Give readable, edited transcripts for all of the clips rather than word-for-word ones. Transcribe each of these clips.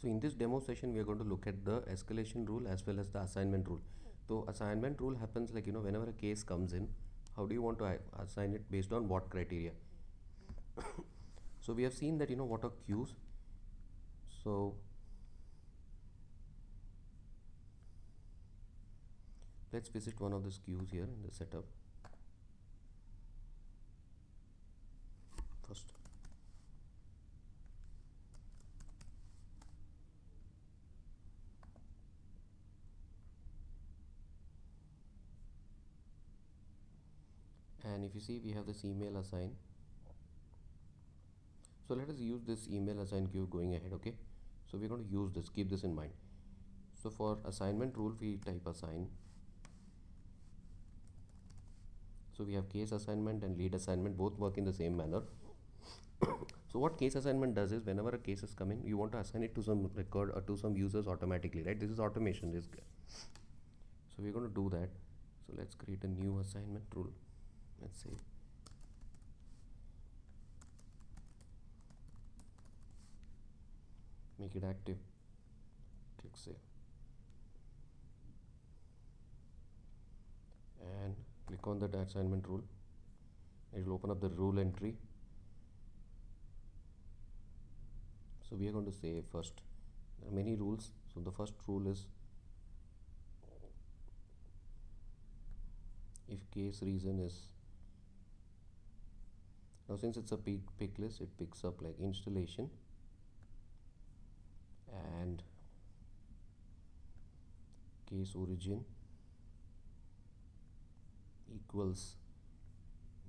So in this demo session, we are going to look at the escalation rule as well as the assignment rule. So assignment rule happens like, whenever a case comes in, how do you want to assign it based on what criteria? So we have seen that, what are queues. So let's visit one of the queues here in the setup first. And if you see, we have this email assign. So let us use this email assign queue going ahead. Okay, so we're going to use this, keep this in mind. So for assignment rule, we type assign. So we have case assignment and lead assignment, both work in the same manner. So what case assignment does is, whenever a case is coming, you want to assign it to some record or to some users automatically, right? This is automation. So we're going to do that. So let's create a new assignment rule. Let's say make it active, click save, and click on that assignment rule. It will open up the rule entry. So we are going to say first, there are many rules. So the first rule is, if case reason is, now since it's a pick list, it picks up like installation and case origin equals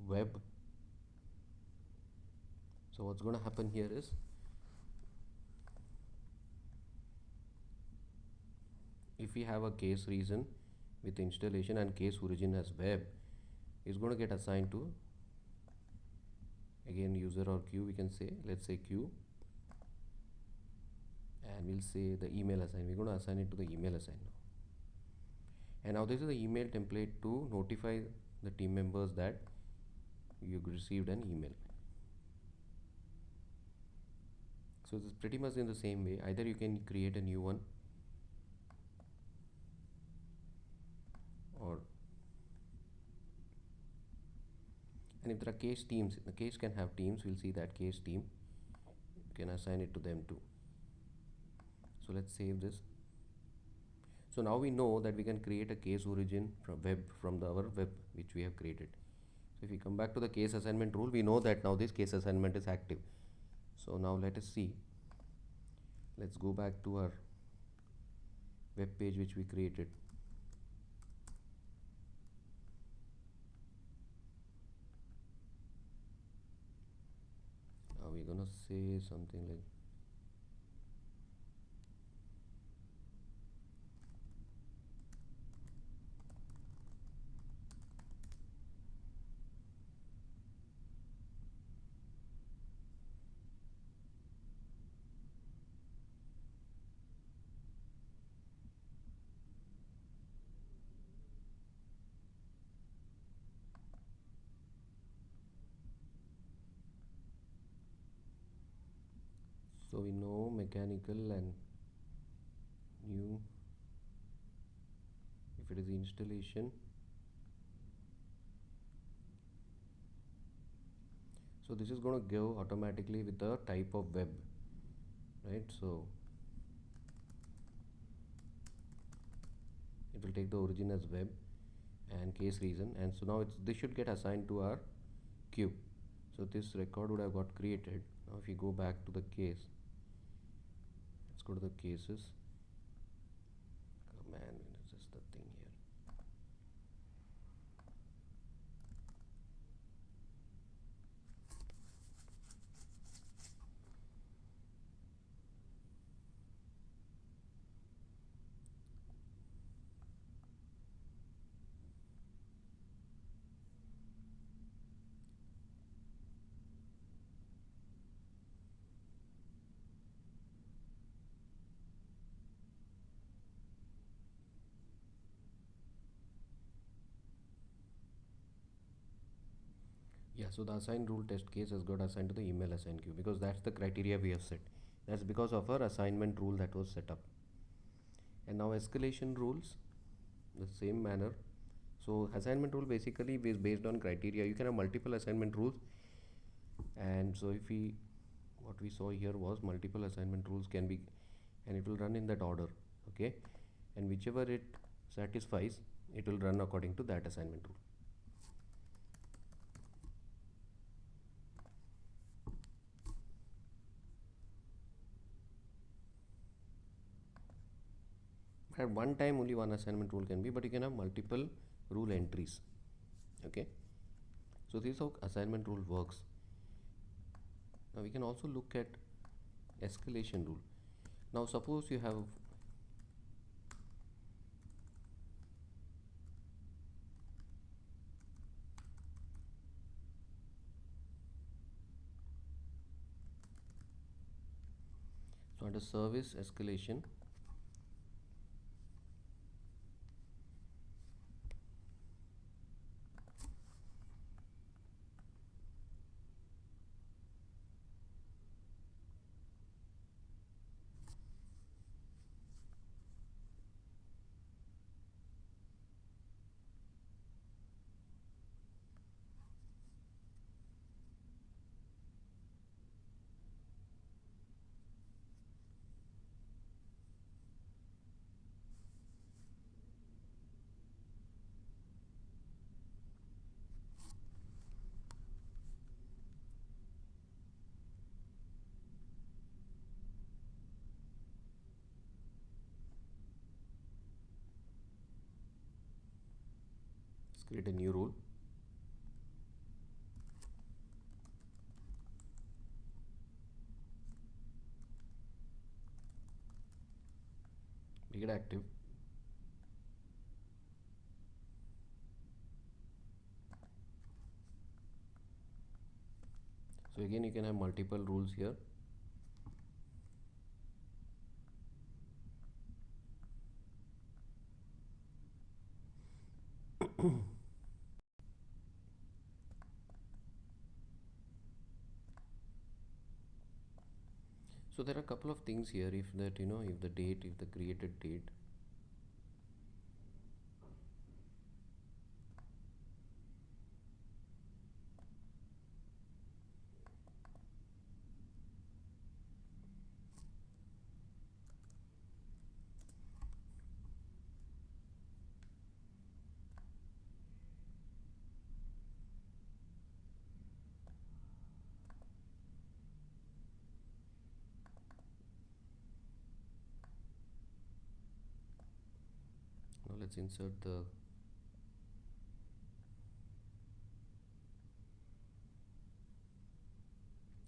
web. So what's going to happen here is, if we have a case reason with installation and case origin as web, is going to get assigned to, again, user or queue. We can say, let's say queue, and we'll say the email assign. We're going to assign it to the email assign now. And now this is the email template to notify the team members that you received an email. So this is pretty much in the same way. Either you can create a new one, or, and if there are case teams, the case can have teams. We'll see that case team, you can assign it to them too. So let's save this. So now we know that we can create a case origin from web, from our web which we have created. So if we come back to the case assignment rule, we know that now this case assignment is active. So now let us see. Let's go back to our web page which we created. Now we're gonna say something like, so we know mechanical and new, if it is installation. So this is going to go automatically with the type of web, right? So it will take the origin as web and case reason, and so now this should get assigned to our queue. So this record would have got created. Now if you go back to the case, let's go to the cases. Oh man, this is the thing here. Yeah, so the assign rule test case has got assigned to the email assign queue because that's the criteria we have set. That's because of our assignment rule that was set up. And now escalation rules, the same manner. So assignment rule basically is based on criteria. You can have multiple assignment rules, and so if we, what we saw here was multiple assignment rules can be, and it will run in that order, okay, and whichever it satisfies, it will run according to that assignment rule. At one time only one assignment rule can be, but you can have multiple rule entries, okay. So this is how assignment rule works. Now we can also look at escalation rule. Now suppose you have so under service escalation, let's create a new rule. Make it active. So again you can have multiple rules here. So there are a couple of things here. If that, if the date, if the created date, now let's insert the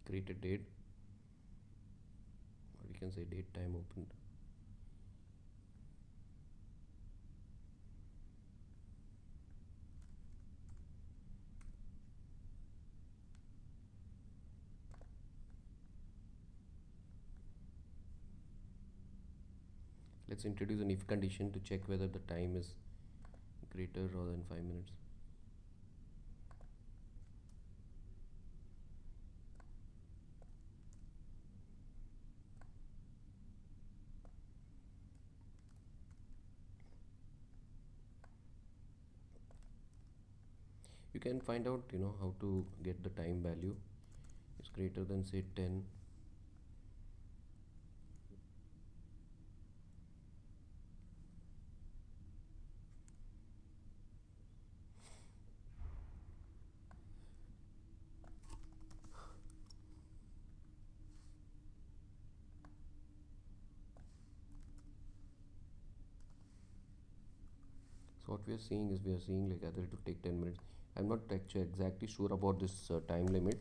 created date, or we can say date time opened. Let's introduce an if condition to check whether the time is greater or than 5 minutes. You can find out how to get the time value. It's greater than say 10. So what we are seeing is, we are seeing like either it will take 10 minutes. I'm not actually exactly sure about this time limit.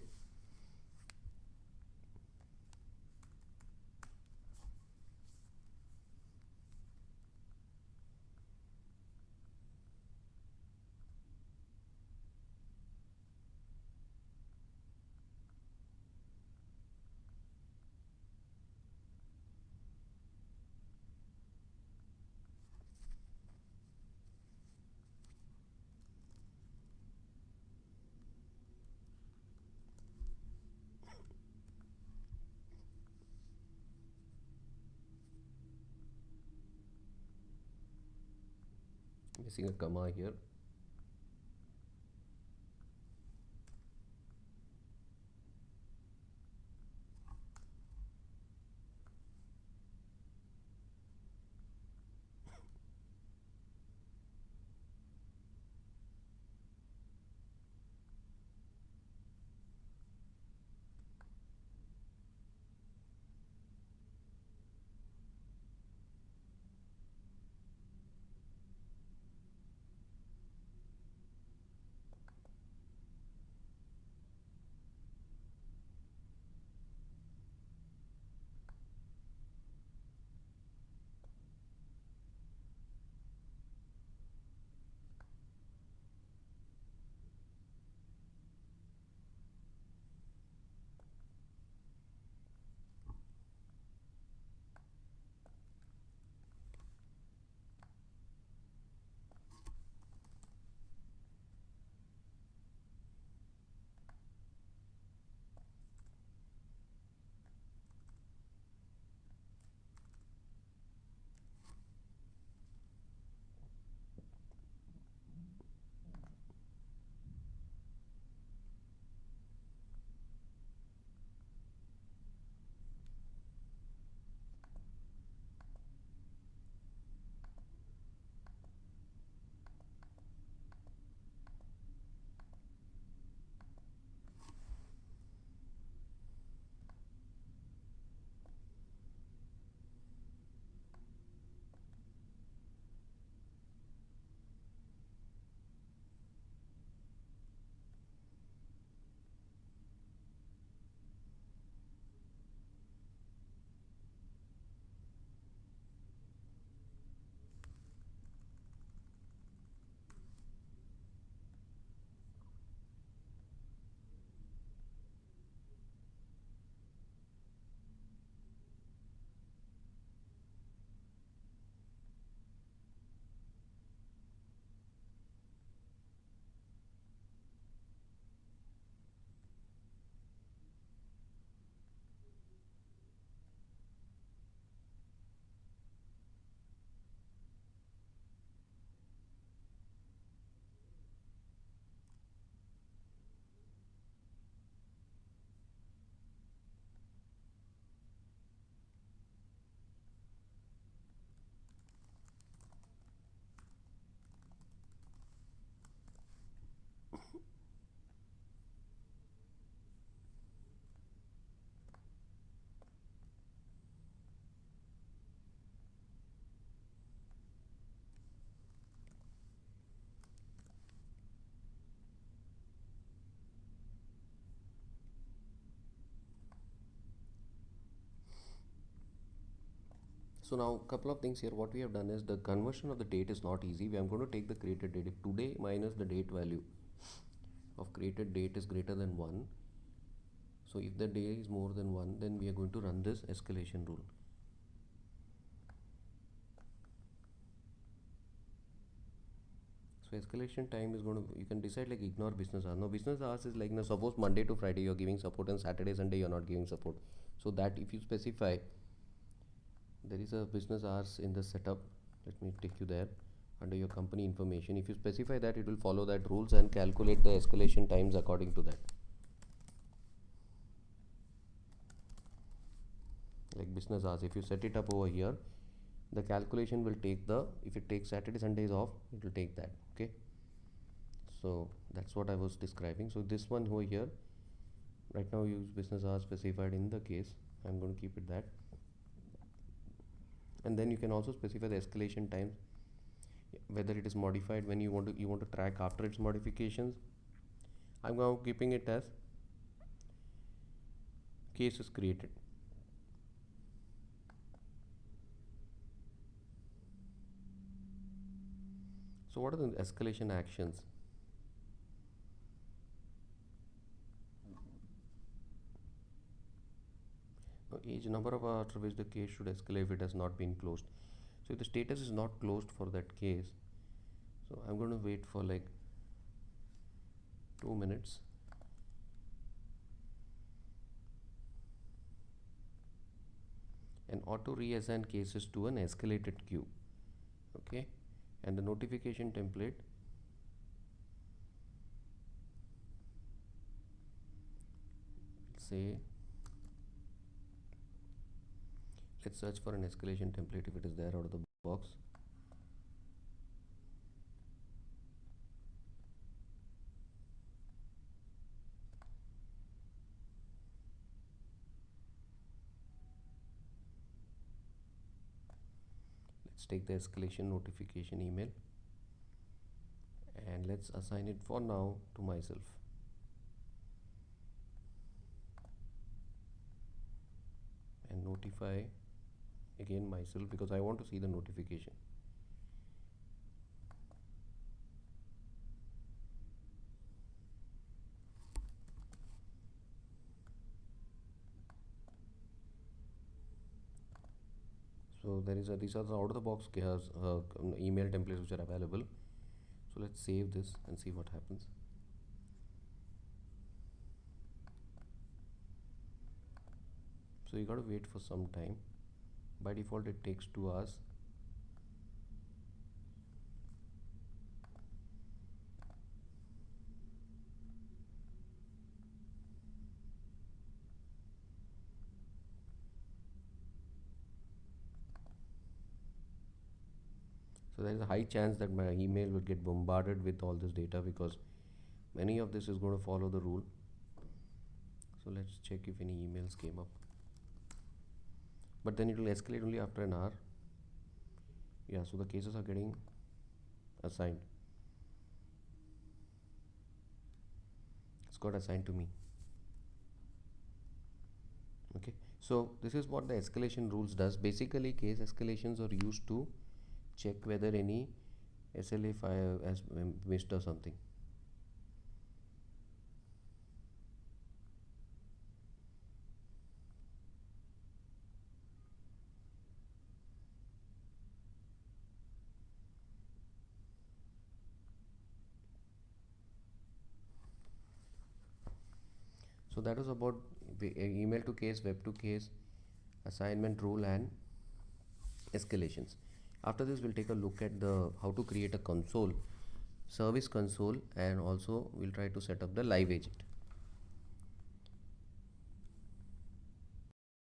missing a comma here. So now couple of things here. What we have done is the conversion of the date is not easy. I'm going to take the created date. If today minus the date value of created date is greater than 1, so if the day is more than 1, then we are going to run this escalation rule. So escalation time is going to, you can decide like ignore business hours. Now business hours is like, now suppose Monday to Friday you're giving support and Saturday Sunday you're not giving support. So that if you specify, there is a business hours in the setup. Let me take you there under your company information. If you specify that, it will follow that rules and calculate the escalation times according to that. Like business hours, if you set it up over here, the calculation will take the, if it takes Saturday Sundays off, it will take that. Okay, so that's what I was describing. So this one over here, right now use business hours specified in the case. I'm going to keep it that, and then you can also specify the escalation time, whether it is modified when you want to track after its modifications. I'm now keeping it as case is created. So what are the escalation actions? Now, each number of hours after which the case should escalate if it has not been closed. So if the status is not closed for that case, so I'm going to wait for like 2 minutes. And auto reassign cases to an escalated queue. Okay, and the notification template say, let's search for an escalation template if it is there out of the box. Let's take the escalation notification email and let's assign it for now to myself. And notify again myself because I want to see the notification. So there is a, these are the out of the box email templates which are available. So let's save this and see what happens. So you got to wait for some time. By default it takes 2 hours. So there is a high chance that my email will get bombarded with all this data because many of this is going to follow the rule. So let's check if any emails came up. But then it will escalate only after an hour. Yeah, so the cases are getting assigned. It's got assigned to me. Okay, so this is what the escalation rules does. Basically, case escalations are used to check whether any SLA file has missed or something. So that was about email to case, web to case, assignment rule and escalations. After this we'll take a look at the how to create a console, service console, and also we'll try to set up the live agent.